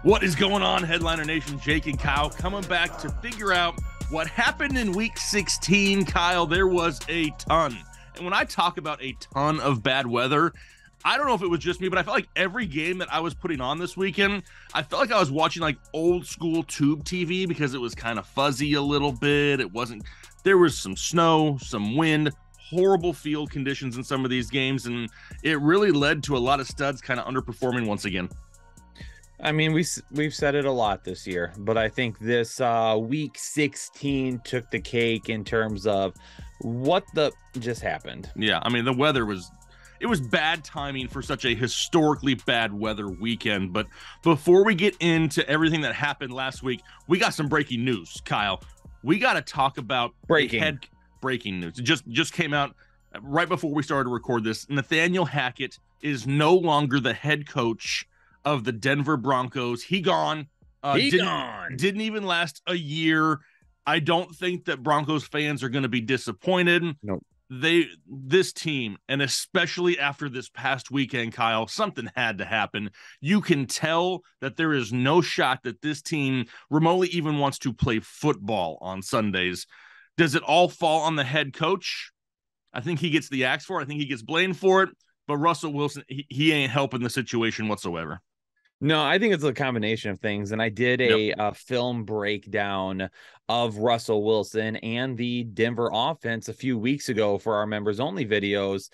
What is going on, Headliner Nation? Jake and Kyle coming back to figure out what happened in Week 16. Kyle, there was a ton. And when I talk about a ton of bad weather, I don't know if it was just me, but I felt like every game that I was putting on this weekend, I felt like I was watching like old school tube TV because it was kind of fuzzy a little bit. There was some snow, some wind, horrible field conditions in some of these games, and it really led to a lot of studs kind of underperforming once again. I mean, we've said it a lot this year, but I think this week 16 took the cake in terms of what just happened. Yeah, I mean, the weather was bad timing for such a historically bad weather weekend. But before we get into everything that happened last week, we got some breaking news, Kyle. We got to talk about breaking news. It just came out right before we started to record this. Nathaniel Hackett is no longer the head coach of the Denver Broncos. He gone. Didn't even last a year. I don't think that Broncos fans are going to be disappointed. Nope. This team, and especially after this past weekend, Kyle, something had to happen. You can tell that there is no shot that this team remotely even wants to play football on Sundays. Does it all fall on the head coach? I think he gets the axe for it. I think he gets blamed for it. But Russell Wilson, he ain't helping the situation whatsoever. No, I think it's a combination of things. And I did a film breakdown of Russell Wilson and the Denver offense a few weeks ago for our members only videos.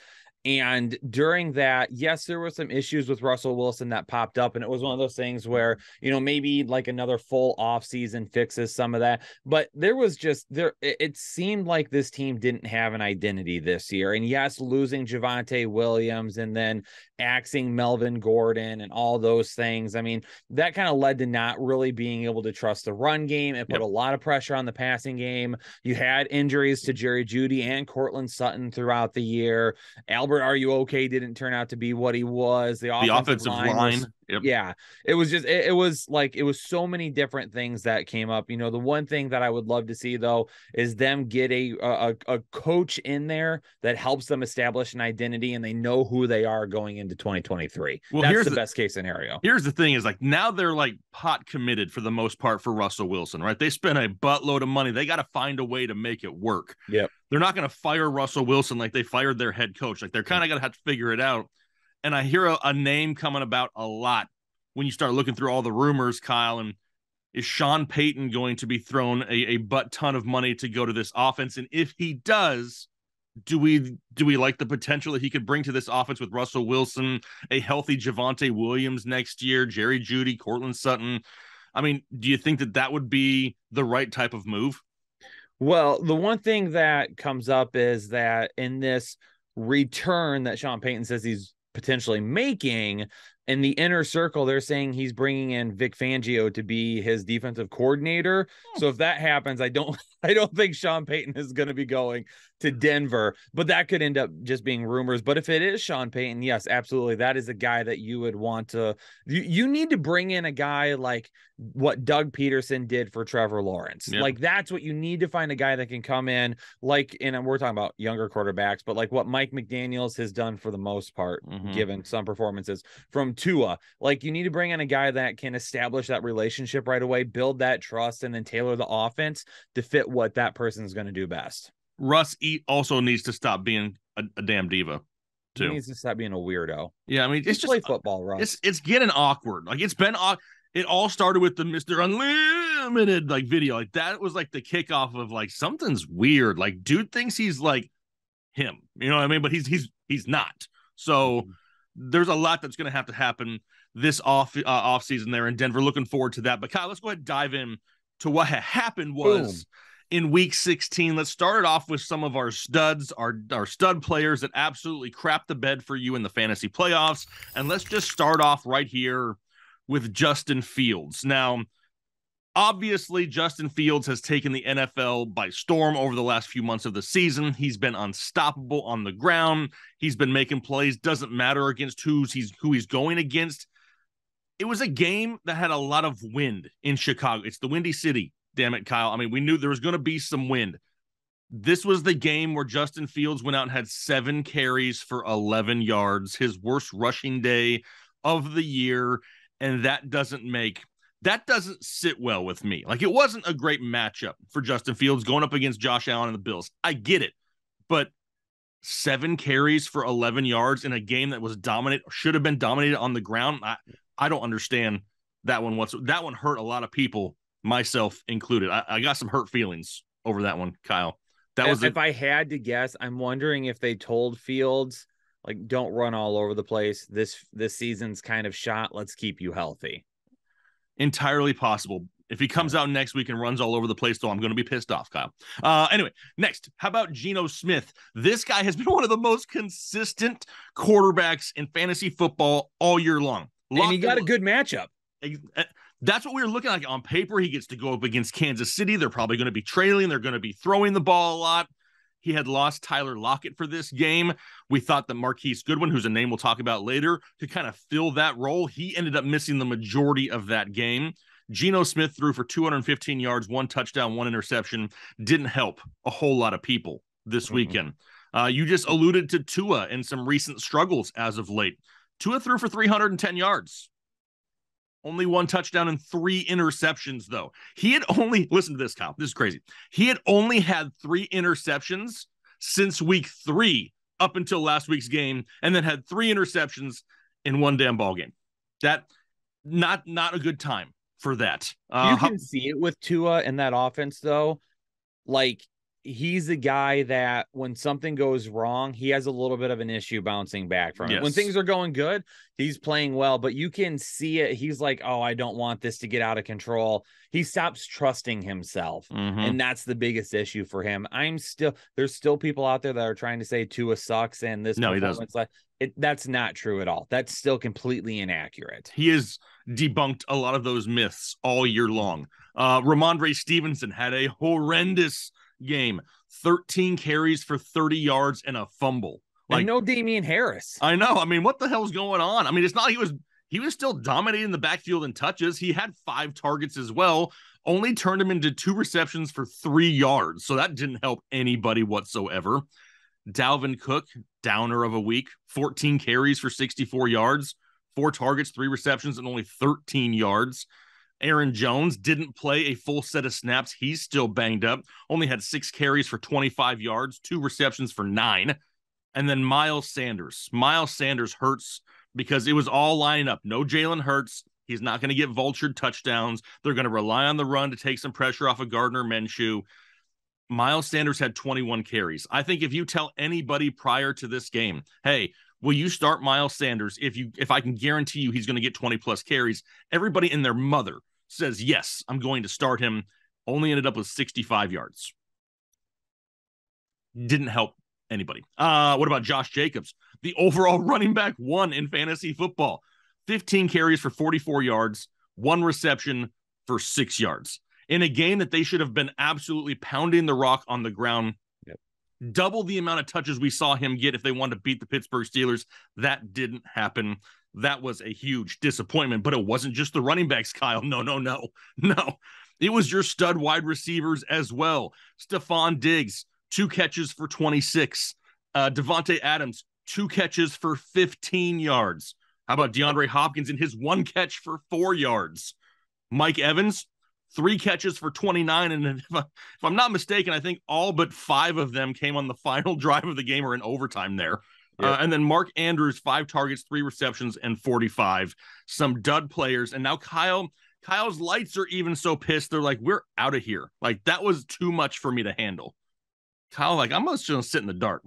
And during that, yes, there were some issues with Russell Wilson that popped up. And it was one of those things where, maybe like another full offseason fixes some of that. But it seemed like this team didn't have an identity this year. And yes, losing Javonte Williams and then axing Melvin Gordon and all those things. I mean, that kind of led to not really being able to trust the run game. It put a lot of pressure on the passing game. You had injuries to Jerry Jeudy and Cortland Sutton throughout the year. Albert, are you okay? Didn't turn out to be what he was. The offensive line. Yeah, it was just, it was so many different things that came up. The one thing that I would love to see though, is them get a coach in there that helps them establish an identity and they know who they are going into 2023. Well, that's the best case scenario. Here's the thing is now they're pot committed for the most part for Russell Wilson, right? They spent a buttload of money. They got to find a way to make it work. Yep. They're not going to fire Russell Wilson like they fired their head coach. They're kind of going to have to figure it out. And I hear a name coming about a lot when you start looking through all the rumors, Kyle. And is Sean Payton going to be thrown a butt ton of money to go to this offense? And if he does, do we like the potential that he could bring to this offense with Russell Wilson, a healthy Javonte Williams next year, Jerry Jeudy, Cortland Sutton? I mean, do you think that would be the right type of move? Well, the one thing that comes up is that in this return that Sean Payton says he's potentially making, in the inner circle, they're saying he's bringing in Vic Fangio to be his defensive coordinator. So if that happens, I don't think Sean Payton is going to be going to Denver, but that could end up just being rumors. But if it is Sean Payton, yes, absolutely. That is a guy that you would want to, you need to bring in a guy like what Doug Peterson did for Trevor Lawrence. Yep. That's what you need to find, a guy that can come in and we're talking about younger quarterbacks, but like what Mike McDaniels has done for the most part, given some performances from Tua. You need to bring in a guy that can establish that relationship right away, build that trust, and then tailor the offense to fit what that person is going to do best. Russ also needs to stop being a damn diva too. He needs to stop being a weirdo. Yeah, I mean, it's just play football, Russ. It's getting awkward. It all started with the Mr. Unlimited video. That was the kickoff of something's weird. Dude thinks he's him. You know what I mean? But he's not. So there's a lot that's going to happen this off season there in Denver. Looking forward to that. But Kyle, let's go ahead and dive in to what happened in Week 16. Let's start it off with some of our studs, our stud players that absolutely crapped the bed for you in the fantasy playoffs. And let's just start off right here with Justin Fields. Now, obviously, Justin Fields has taken the NFL by storm over the last few months of the season. He's been unstoppable on the ground. He's been making plays. Doesn't matter against who he's going against. It was a game that had a lot of wind in Chicago. It's the Windy City, damn it, Kyle. I mean, we knew there was going to be some wind. This was the game where Justin Fields went out and had 7 carries for 11 yards, his worst rushing day of the year. And that doesn't make That doesn't sit well with me. Like, it wasn't a great matchup for Justin Fields going up against Josh Allen and the Bills. I get it. But 7 carries for 11 yards in a game that was should have been dominated on the ground. I don't understand that one whatsoever. That one hurt a lot of people, myself included. I got some hurt feelings over that one, Kyle. That was if I had to guess, I'm wondering if they told Fields, like, don't run all over the place. This season's kind of shot. Let's keep you healthy. Entirely possible. If he comes out next week and runs all over the place, though, I'm going to be pissed off, Kyle. Anyway, next, how about Geno Smith? This guy has been one of the most consistent quarterbacks in fantasy football all year long. And he got a good matchup. That's what we were looking like on paper. He gets to go up against Kansas City. They're probably going to be trailing. They're going to be throwing the ball a lot. He had lost Tyler Lockett for this game. We thought that Marquise Goodwin, who's a name we'll talk about later, could kind of fill that role. He ended up missing the majority of that game. Geno Smith threw for 215 yards, 1 touchdown, 1 interception. Didn't help a whole lot of people this weekend. You just alluded to Tua and some recent struggles as of late. Tua threw for 310 yards. Only 1 touchdown and 3 interceptions, though. He had only, listen to this, Kyle. This is crazy. He had only had 3 interceptions since week 3 up until last week's game, and then had 3 interceptions in 1 damn ball game. That, not a good time for that. You can see it with Tua in that offense, though. Like, he's a guy that when something goes wrong, he has a little bit of an issue bouncing back from it. When things are going good, he's playing well, but you can see it. He's like, oh, I don't want this to get out of control. He stops trusting himself. And that's the biggest issue for him. There's still people out there that are trying to say Tua sucks and this. No, he doesn't. That's not true at all. That's still completely inaccurate. He has debunked a lot of those myths all year long. Ramondre Stevenson had a horrendous game. 13 carries for 30 yards and a fumble. Like, no Damian Harris. I know. I mean, what the hell's going on? I mean, it's not, he was still dominating the backfield in touches. He had 5 targets as well, only turned him into 2 receptions for 3 yards. So that didn't help anybody whatsoever. Dalvin Cook, downer of a week, 14 carries for 64 yards, 4 targets, 3 receptions, and only 13 yards. Aaron Jones didn't play a full set of snaps. He's still banged up. Only had 6 carries for 25 yards, 2 receptions for 9. And then Miles Sanders. Miles Sanders hurts because it was all lining up. No Jalen Hurts. He's not going to get vultured touchdowns. They're going to rely on the run to take some pressure off of Gardner Minshew. Miles Sanders had 21 carries. I think if you tell anybody prior to this game, hey, will you start Miles Sanders if I can guarantee you he's going to get 20 plus carries, everybody and their mother says, yes, I'm going to start him. Only ended up with 65 yards. Didn't help anybody. What about Josh Jacobs? The overall running back 1 in fantasy football. 15 carries for 44 yards, 1 reception for 6 yards. In a game that they should have been absolutely pounding the rock on the ground. Double the amount of touches we saw him get if they wanted to beat the Pittsburgh Steelers. That didn't happen. That was a huge disappointment, but it wasn't just the running backs, Kyle. No. It was your stud wide receivers as well. Stephon Diggs, 2 catches for 26. Devontae Adams, 2 catches for 15 yards. How about DeAndre Hopkins in his 1 catch for 4 yards? Mike Evans, 3 catches for 29. And if I'm not mistaken, I think all but 5 of them came on the final drive of the game or in overtime there. And then Mark Andrews, 5 targets, 3 receptions, and 45. Some dud players. And now Kyle's lights are even so pissed. They're like, we're out of here. Like, that was too much for me to handle. Kyle, like, I'm just going to sit in the dark.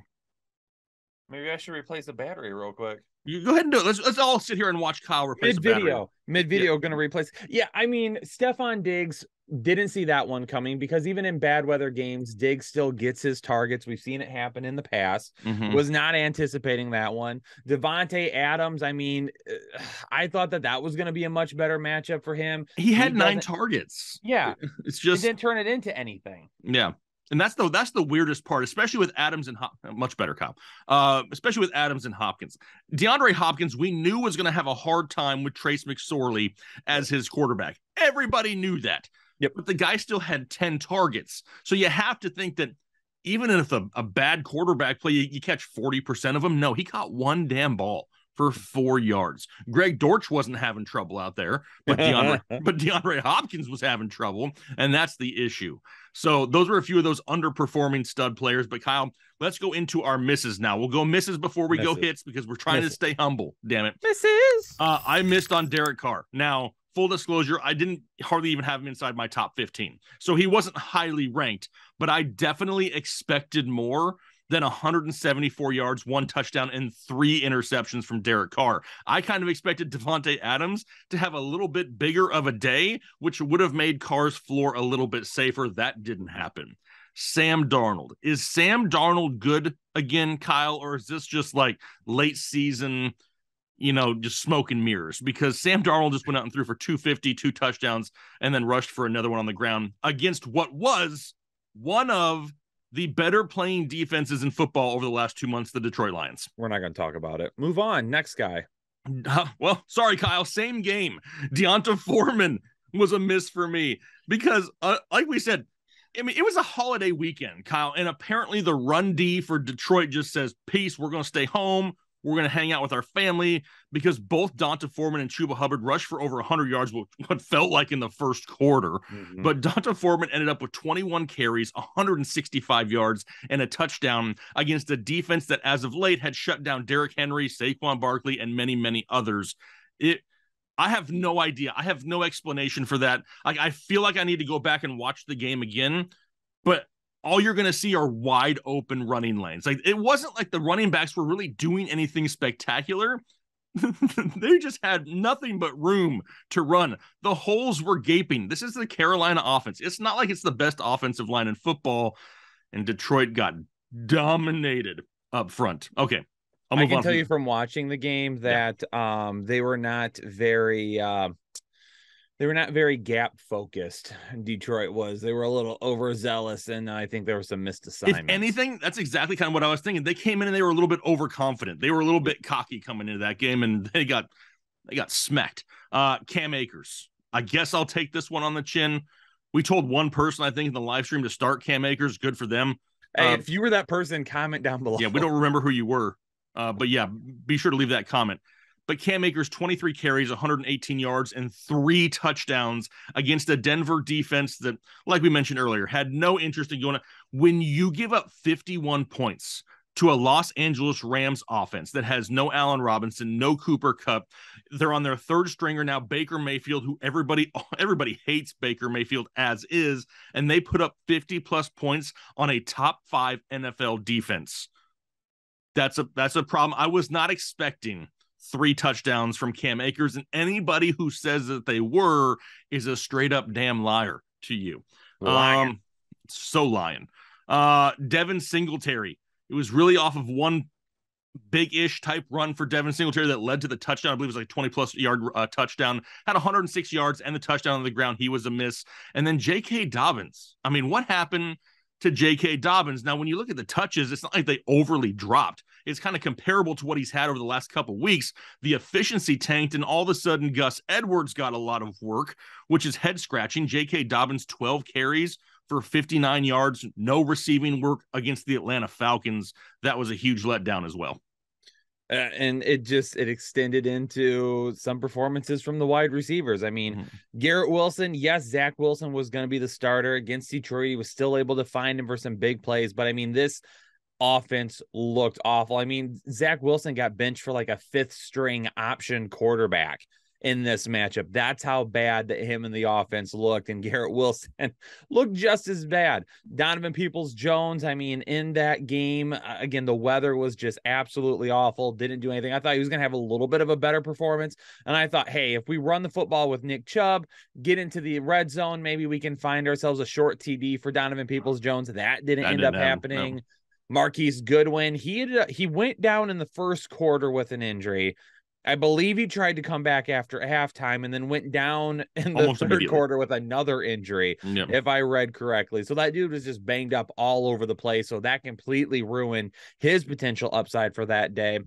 Maybe I should replace the battery real quick. You go ahead and do it. Let's all sit here and watch Kyle replace the battery. Mid-video, going to replace. Yeah, I mean, Stephon Diggs, didn't see that one coming because even in bad weather games, Diggs still gets his targets. We've seen it happen in the past. Was not anticipating that one. Devontae Adams, I mean, I thought that was going to be a much better matchup for him. He had 9 targets. Yeah. It's just... It didn't turn it into anything. Yeah. And that's the weirdest part, especially with Adams and much better, Kyle. Especially with Adams and Hopkins. DeAndre Hopkins, we knew was going to have a hard time with Trace McSorley as his quarterback. Everybody knew that. Yep. But the guy still had 10 targets. So you have to think that even if a bad quarterback play, you catch 40% of them. No, he caught 1 damn ball. for 4 yards. Greg Dortch wasn't having trouble out there, but DeAndre Hopkins was having trouble, and that's the issue. So those were a few of those underperforming stud players. But Kyle, let's go into our misses now. We'll go misses before we go hits because we're trying to stay humble. Damn it. Misses. I missed on Derek Carr. Now, full disclosure, I didn't hardly even have him inside my top 15. So he wasn't highly ranked, but I definitely expected more than 174 yards, 1 touchdown, and 3 interceptions from Derek Carr. I kind of expected Devontae Adams to have a little bit bigger of a day, which would have made Carr's floor a little bit safer. That didn't happen. Sam Darnold. Is Sam Darnold good again, Kyle, or is this just like late season, just smoke and mirrors? Because Sam Darnold just went out and threw for 250, 2 touchdowns, and then rushed for another one on the ground against what was one of the better playing defenses in football over the last 2 months, the Detroit Lions. We're not going to talk about it. Move on. Next guy. Well, sorry, Kyle. Same game. Deonta Foreman was a miss for me because, like we said, it was a holiday weekend, Kyle, and apparently the run D for Detroit just says, peace, we're going to stay home. We're going to hang out with our family, because both Deonta Foreman and Chuba Hubbard rushed for over 100 yards, what felt like in the first quarter. Mm-hmm. But Deonta Foreman ended up with 21 carries, 165 yards, and a touchdown against a defense that, as of late, had shut down Derrick Henry, Saquon Barkley, and many, many others. I have no idea. I have no explanation for that. I feel like I need to go back and watch the game again, but all you're going to see are wide open running lanes. Like, it wasn't like the running backs were really doing anything spectacular. They just had nothing but room to run. The holes were gaping. This is the Carolina offense. It's not like it's the best offensive line in football, and Detroit got dominated up front. Okay. I can tell you from watching the game that they were not very gap focused. Detroit was. They were a little overzealous, and I think there were some missed assignments. If anything, that's exactly kind of what I was thinking. They came in and they were a little bit overconfident. They were a little bit cocky coming into that game, and they got smacked. Cam Akers. I guess I'll take this one on the chin. We told one person, I think, in the live stream to start Cam Akers. Good for them. Hey, if you were that person, comment down below. Yeah, we don't remember who you were. But yeah, be sure to leave that comment. But Cam Akers, 23 carries, 118 yards, and 3 touchdowns against a Denver defense that, like we mentioned earlier, had no interest in going. When you give up 51 points to a Los Angeles Rams offense that has no Allen Robinson, no Cooper Kupp, they're on their third stringer now, Baker Mayfield, who everybody hates Baker Mayfield as is, and they put up 50-plus points on a top 5 NFL defense. That's a problem. I was not expecting 3 touchdowns from Cam Akers, and anybody who says that they were is a straight up damn liar to you. Lying. So lying. Devin Singletary. It was really off of one big-ish type run for Devin Singletary that led to the touchdown. I believe it was like 20-plus yard touchdown. Had 106 yards and the touchdown on the ground. He was a miss. And then J.K. Dobbins. I mean, what happened to J.K. Dobbins? Now, when you look at the touches, it's not like they overly dropped. It's kind of comparable to what he's had over the last couple of weeks. The efficiency tanked, and all of a sudden, Gus Edwards got a lot of work, which is head-scratching. J.K. Dobbins, 12 carries for 59 yards, no receiving work against the Atlanta Falcons. That was a huge letdown as well. And it extended into some performances from the wide receivers. I mean, Garrett Wilson, yes, Zach Wilson was going to be the starter against Detroit. He was still able to find him for some big plays, but I mean, this offense looked awful. I mean, Zach Wilson got benched for like a 5th string option quarterback in this matchup. That's how bad that him and the offense looked, and Garrett Wilson looked just as bad. Donovan Peoples-Jones, I mean, in that game, again, the weather was just absolutely awful. Didn't do anything. I thought he was going to have a little bit of a better performance, and I thought, hey, if we run the football with Nick Chubb, get into the red zone, maybe we can find ourselves a short TD for Donovan Peoples-Jones. That didn't end up happening. No. Marquise Goodwin, he went down in the first quarter with an injury. I believe he tried to come back after halftime and then went down in the third quarter with another injury, if I read correctly. So that dude was just banged up all over the place. So that completely ruined his potential upside for that day.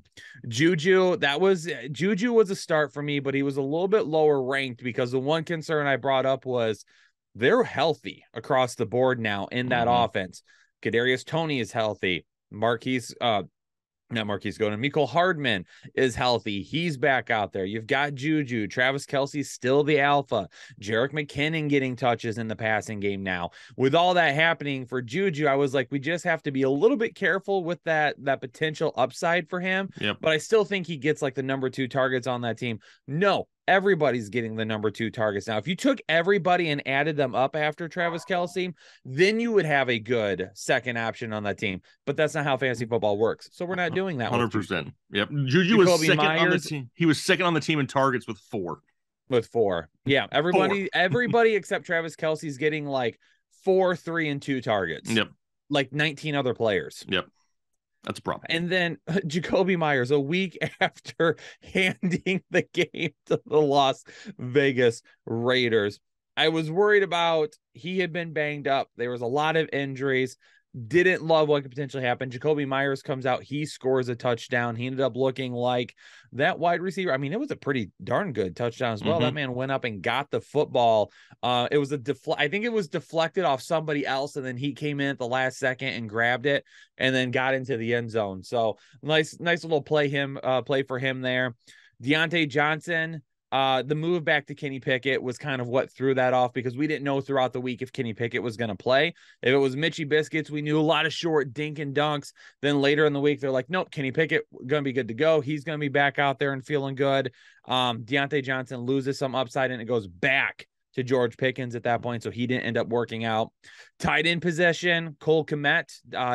Juju was a start for me, but he was a little bit lower ranked because the one concern I brought up was they're healthy across the board now in that offense. Kadarius Toney is healthy. Marquise Not Marquise Goodwin. Mecole Hardman is healthy. He's back out there. You've got Juju. Travis Kelce's still the alpha. Jerick McKinnon getting touches in the passing game now. With all that happening for Juju, I was like, we just have to be a little bit careful with that potential upside for him. Yep. But I still think he gets like the number 2 targets on that team. No, everybody's getting the number 2 targets now. If you took everybody and added them up after Travis Kelce, then you would have a good second option on that team. But that's not how fantasy football works. So we're not doing that. 100%. Yep. Juju was second on the team. He was second on the team in targets with 4. With 4. Yeah. Everybody except Travis Kelce's getting like 4, 3, and 2 targets. Yep. Like 19 other players. Yep. That's a problem. And then Jacoby Myers, a week after handing the game to the Las Vegas Raiders. I was worried about, he had been banged up. There was a lot of injuries. Didn't love what could potentially happen. Jacoby Myers comes out. He scores a touchdown. He ended up looking like that wide receiver. I mean, it was a pretty darn good touchdown as well. That man went up and got the football. It was I think it was deflected off somebody else, and then he came in at the last second and grabbed it and then got into the end zone. So nice little play for him there. Deontay Johnson. The move back to Kenny Pickett was kind of what threw that off, because we didn't know throughout the week if Kenny Pickett was going to play. If it was Mitchie Biscuits, we knew a lot of short dink and dunks. Then later in the week, they're like, nope, Kenny Pickett going to be good to go. He's going to be back out there and feeling good. Deontay Johnson loses some upside, and it goes back to George Pickens at that point, so he didn't end up working out. Tight end possession, Cole Kmet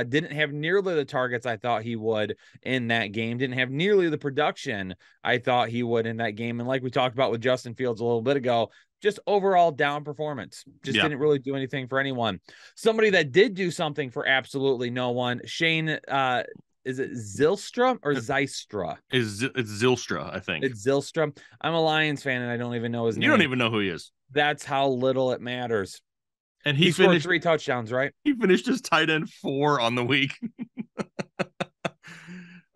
didn't have nearly the targets I thought he would in that game, didn't have nearly the production I thought he would in that game. And like we talked about with Justin Fields a little bit ago, just overall down performance. Didn't really do anything for anyone. Somebody that did do something for absolutely no one, Shane, is it Zylstra or Zystra? It's Zylstra, I think. It's Zylstra. I'm a Lions fan, and I don't even know his name. You don't even know who he is. That's how little it matters. And he scored 3 touchdowns, right? He finished as tight end 4 on the week.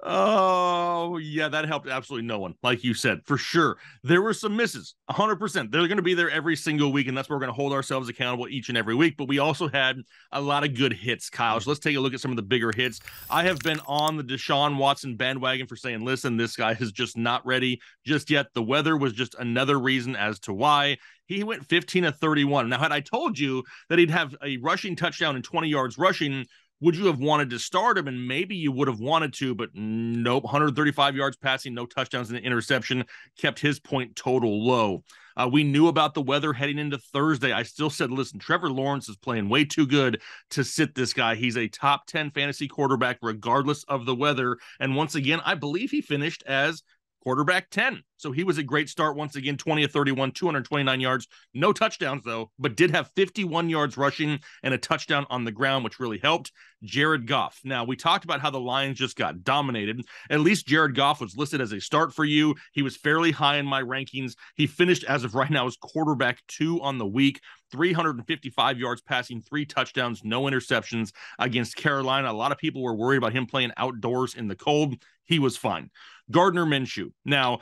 Oh, yeah, that helped absolutely no one. Like you said, for sure. There were some misses, 100%. They're going to be there every single week, and that's where we're going to hold ourselves accountable each and every week. But we also had a lot of good hits, Kyle. So let's take a look at some of the bigger hits. I have been on the Deshaun Watson bandwagon for saying, listen, this guy is just not ready just yet. The weather was just another reason as to why. He went 15 of 31. Now, had I told you that he'd have a rushing touchdown and 20 yards rushing, would you have wanted to start him? And maybe you would have wanted to, but nope. 135 yards passing, no touchdowns and an interception, kept his point total low. We knew about the weather heading into Thursday. I still said, listen, Trevor Lawrence is playing way too good to sit this guy. He's a top 10 fantasy quarterback regardless of the weather. And once again, I believe he finished as quarterback 10. So he was a great start once again, 20 of 31, 229 yards, no touchdowns though, but did have 51 yards rushing and a touchdown on the ground, which really helped. Jared Goff. Now, we talked about how the Lions just got dominated. At least Jared Goff was listed as a start for you. He was fairly high in my rankings. He finished as of right now as quarterback 2 on the week, 355 yards passing, 3 touchdowns, no interceptions against Carolina. A lot of people were worried about him playing outdoors in the cold. He was fine. Gardner Minshew. Now,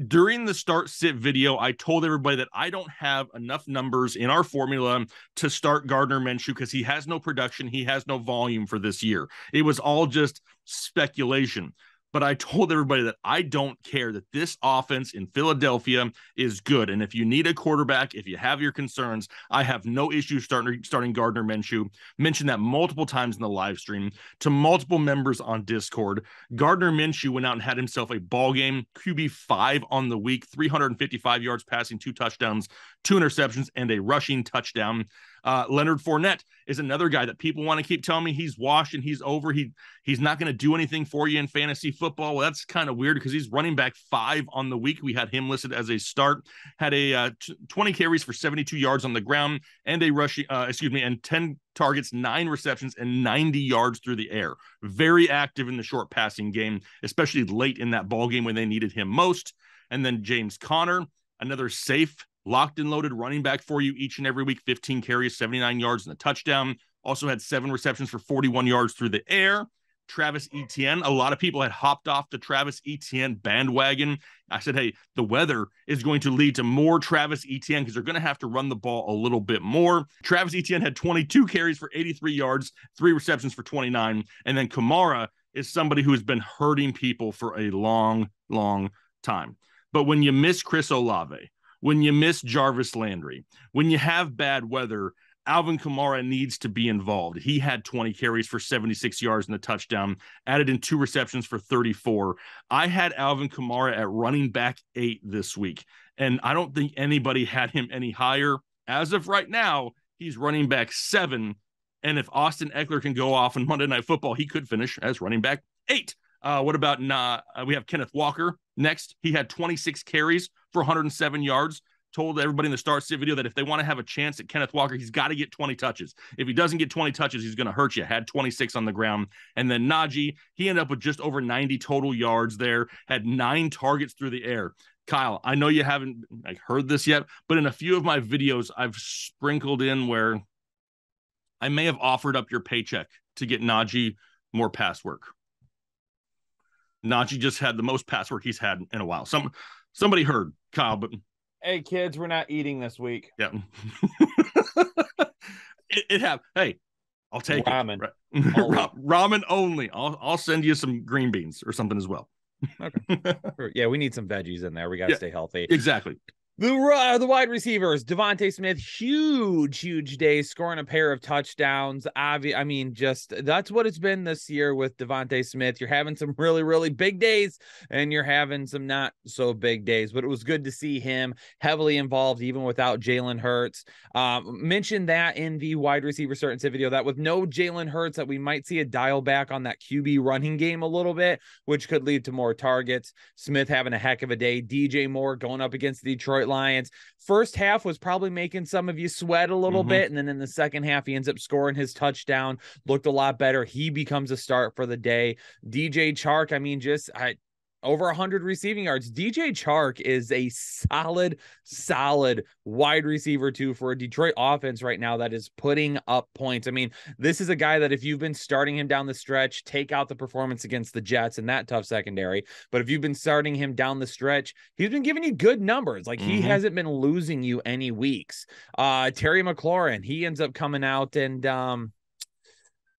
during the start sit video, I told everybody that I don't have enough numbers in our formula to start Gardner Minshew because he has no production. He has no volume for this year. It was all just speculation. But I told everybody that I don't care, that this offense in Philadelphia is good. And if you need a quarterback, if you have your concerns, I have no issue starting Gardner Minshew. Mentioned that multiple times in the live stream to multiple members on Discord. Gardner Minshew went out and had himself a ball game, QB5 on the week, 355 yards passing, 2 touchdowns, 2 interceptions, and a rushing touchdown. Leonard Fournette is another guy that people want to keep telling me he's washed and he's over. He's not going to do anything for you in fantasy football. Well, that's kind of weird because he's running back 5 on the week. We had him listed as a start. Had a 20 carries for 72 yards on the ground and a rushing, and 10 targets, 9 receptions, and 90 yards through the air. Very active in the short passing game, especially late in that ball game when they needed him most. And then James Conner, another safe, locked and loaded running back for you each and every week, 15 carries, 79 yards, and a touchdown. Also had 7 receptions for 41 yards through the air. Travis Etienne. A lot of people had hopped off the Travis Etienne bandwagon. I said, hey, the weather is going to lead to more Travis Etienne because they're going to have to run the ball a little bit more. Travis Etienne had 22 carries for 83 yards, 3 receptions for 29. And then Kamara is somebody who has been hurting people for a long, long time. But when you miss Chris Olave, when you miss Jarvis Landry, when you have bad weather, Alvin Kamara needs to be involved. He had 20 carries for 76 yards and a touchdown, added in 2 receptions for 34. I had Alvin Kamara at running back 8 this week, and I don't think anybody had him any higher. As of right now, he's running back 7, and if Austin Eckler can go off on Monday Night Football, he could finish as running back 8. What about we have Kenneth Walker next. He had 26 carries for 107 yards. Told everybody in the Start Sit video that if they want to have a chance at Kenneth Walker, he's got to get 20 touches. If he doesn't get 20 touches, he's going to hurt you. Had 26 on the ground. And then Najee, he ended up with just over 90 total yards there, had 9 targets through the air. Kyle, I know you haven't heard this yet, but in a few of my videos, I've sprinkled in where I may have offered up your paycheck to get Najee more pass work. Najee just had the most pass work he's had in a while. Somebody heard, Kyle, but... Hey, kids, we're not eating this week. Yeah. it have. Hey, I'll take ramen. It. Ramen only. I'll send you some green beans or something as well. Okay. Yeah, we need some veggies in there. We got to stay healthy. Exactly. The wide receivers, Devontae Smith, huge day, scoring a pair of touchdowns. I mean, just that's what it's been this year with Devontae Smith. You're having some really big days, and you're having some not so big days. But it was good to see him heavily involved, even without Jalen Hurts. Mentioned that in the wide receiver certain video that with no Jalen Hurts, that we might see a dial back on that QB running game a little bit, which could lead to more targets. Smith having a heck of a day. DJ Moore going up against the Detroit Lions. First half was probably making some of you sweat a little bit, and then in the second half he ends up scoring his touchdown, looked a lot better. He becomes a start for the day. DJ Chark, I mean, over 100 receiving yards. DJ Chark is a solid wide receiver too for a Detroit offense right now that is putting up points. I mean, this is a guy that if you've been starting him down the stretch, take out the performance against the Jets and that tough secondary. But if you've been starting him down the stretch, he's been giving you good numbers. Like he hasn't been losing you any weeks. Terry McLaurin, he ends up coming out and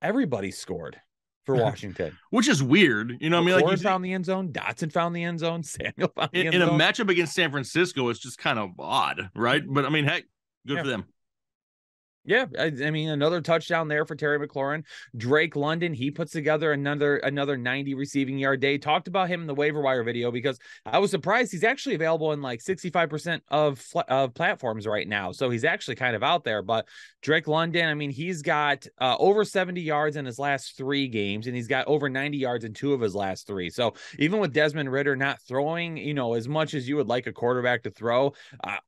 everybody scored for Washington, which is weird. You know, I mean, like found the end zone, Dotson found the end zone, Samuel found the end zone. In a matchup against San Francisco, it's just kind of odd, right? But I mean, heck, good for them. Yeah, I mean, another touchdown there for Terry McLaurin. Drake London, he puts together another 90 receiving yard day. Talked about him in the waiver wire video because I was surprised he's actually available in like 65% of platforms right now. So he's actually kind of out there. But Drake London, I mean, he's got over 70 yards in his last 3 games, and he's got over 90 yards in 2 of his last 3. So even with Desmond Ridder not throwing, as much as you would like a quarterback to throw,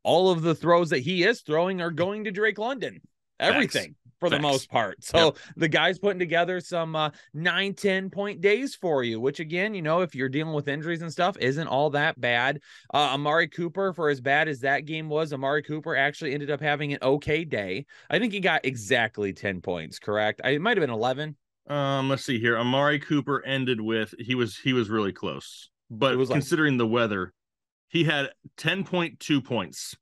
all of the throws that he is throwing are going to Drake London. Everything for the most part. So the guy's putting together some 9-10 point days for you, which again, if you're dealing with injuries and stuff, isn't all that bad. Amari Cooper, for as bad as that game was, Amari Cooper actually ended up having an okay day. I think he got exactly 10 points, correct? It might have been 11. Let's see here. Amari Cooper ended with he was really close. But it was considering the weather, he had 10.2 points.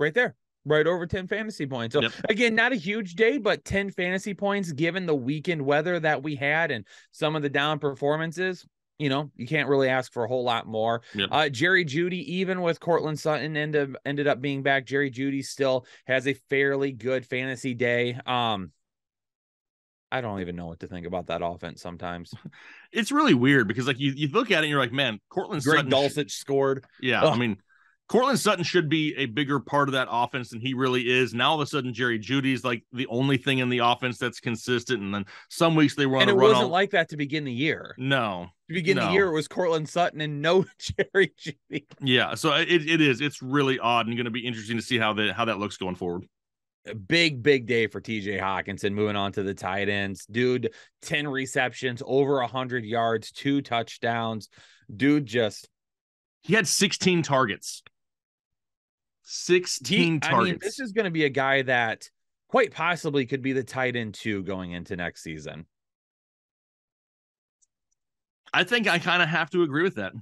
Right there. Right over 10 fantasy points. So again, not a huge day, but 10 fantasy points given the weekend weather that we had and some of the down performances. You can't really ask for a whole lot more. Jerry Jeudy, even with Cortland Sutton ended up being back, Jerry Jeudy still has a fairly good fantasy day. I don't even know what to think about that offense sometimes. It's really weird because like you look at it and you're like, man, Cortland Sutton. Greg Dulcich scored. Yeah, I mean, Cortland Sutton should be a bigger part of that offense than he really is. Now, all of a sudden, Jerry Jeudy's like the only thing in the offense that's consistent. And then some weeks they run. And it wasn't like that to begin the year. No. To begin the year, it was Cortland Sutton and no Jerry Jeudy. Yeah, so it is. It's really odd and going to be interesting to see how that looks going forward. A big day for TJ Hawkinson. Moving on to the tight ends. Dude, 10 receptions, over 100 yards, 2 touchdowns. Dude he had 16 targets. 16 targets. I mean, this is going to be a guy that quite possibly could be the tight end 2 going into next season. I think I kind of have to agree with that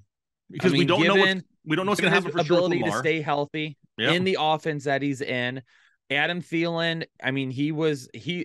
because we don't know what's going to happen for ability Lamar. to stay healthy in the offense that he's in. Adam Thielen, I mean,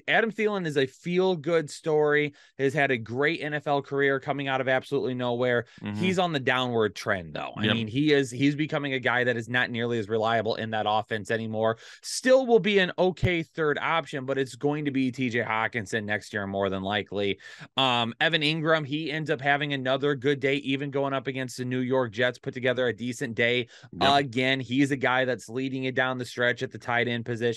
Adam Thielen is a feel-good story, has had a great NFL career coming out of absolutely nowhere. He's on the downward trend, though. I mean, he's becoming a guy that is not nearly as reliable in that offense anymore. Still will be an okay third option, but it's going to be TJ Hawkinson next year, more than likely. Evan Ingram, he ends up having another good day, even going up against the New York Jets, put together a decent day. Again, he's a guy that's leading it down the stretch at the tight end position.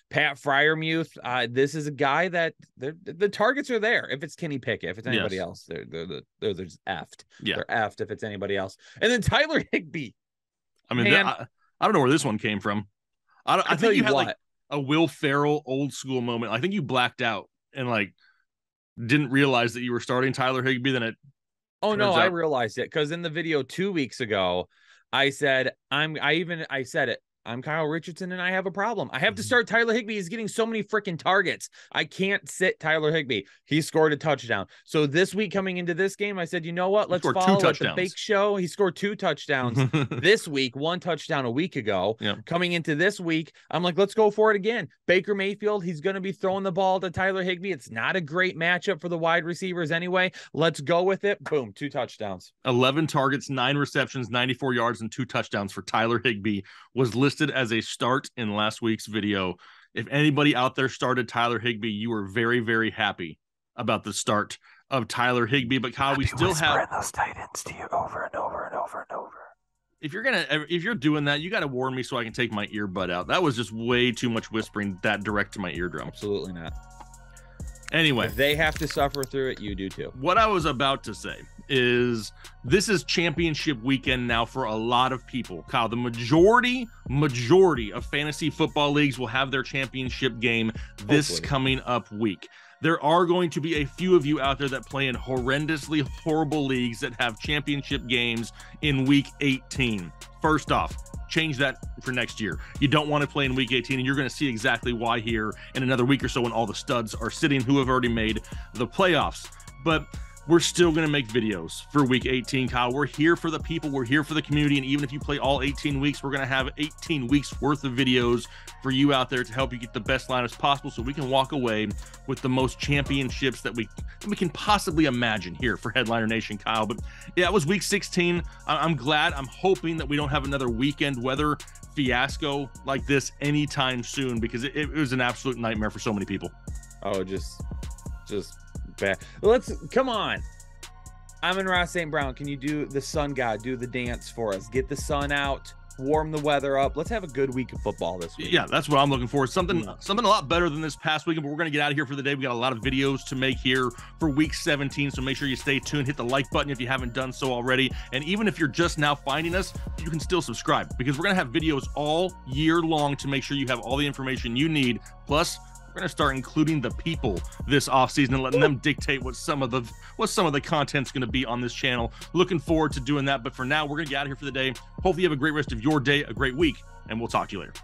Pat Freiermuth, this is a guy that the targets are there. If it's Kenny Pickett, if it's anybody else, they're just effed. They're effed if it's anybody else. And then Tyler Higbee. I mean, I don't know where this one came from. I think you had like a Will Ferrell old school moment. I think you blacked out and like didn't realize that you were starting Tyler Higbee. Then it. Oh no, I realized it because in the video 2 weeks ago, I said I said it. I'm Kyle Richardson and I have a problem. I have to start Tyler Higbee. He's getting so many freaking targets. I can't sit Tyler Higbee. He scored a touchdown. So this week coming into this game, I said, you know what? Let's follow the Bake Show. He scored 2 touchdowns this week, 1 touchdown a week ago. Coming into this week, I'm like, let's go for it again. Baker Mayfield, he's going to be throwing the ball to Tyler Higbee. It's not a great matchup for the wide receivers anyway. Let's go with it. Boom, 2 touchdowns. 11 targets, 9 receptions, 94 yards, and 2 touchdowns for Tyler Higbee was listed as a start in last week's video. If anybody out there started Tyler Higbee, you were very, very happy about the start of Tyler Higbee. But Kyle, we still have those tight ends to you over and over and over and over. If you're doing that, you got to warn me so I can take my earbud out. That was just way too much whispering that direct to my eardrum. Absolutely not. Anyway, if they have to suffer through it, you do too. What I was about to say is this is championship weekend now for a lot of people. Kyle, the majority of fantasy football leagues will have their championship game this coming up week. There are going to be a few of you out there that play in horrendously horrible leagues that have championship games in week 18. First off, change that for next year. You don't want to play in week 18, and you're going to see exactly why here in another week or so when all the studs are sitting who have already made the playoffs. But we're still going to make videos for week 18, Kyle. We're here for the people. We're here for the community. And even if you play all 18 weeks, we're going to have 18 weeks worth of videos for you out there to help you get the best lineups possible so we can walk away with the most championships that we can possibly imagine here for Headliner Nation, Kyle. But yeah, it was week 16. I'm glad. I'm hoping that we don't have another weekend weather fiasco like this anytime soon, because it was an absolute nightmare for so many people. Oh, just bad. Come on. Amon-Ra St. Brown, can you do the sun god, do the dance for us? Get the sun out, warm the weather up. Let's have a good week of football this week. Yeah, that's what I'm looking for. Something a lot better than this past weekend, but we're going to get out of here for the day. We got a lot of videos to make here for week 17, so make sure you stay tuned. Hit the like button if you haven't done so already. And even if you're just now finding us, you can still subscribe, because we're going to have videos all year long to make sure you have all the information you need. Plus, we're going to start including the people this offseason and letting them dictate what some of the content's going to be on this channel. Looking forward to doing that. But for now, we're going to get out of here for the day. Hopefully you have a great rest of your day, a great week, and we'll talk to you later.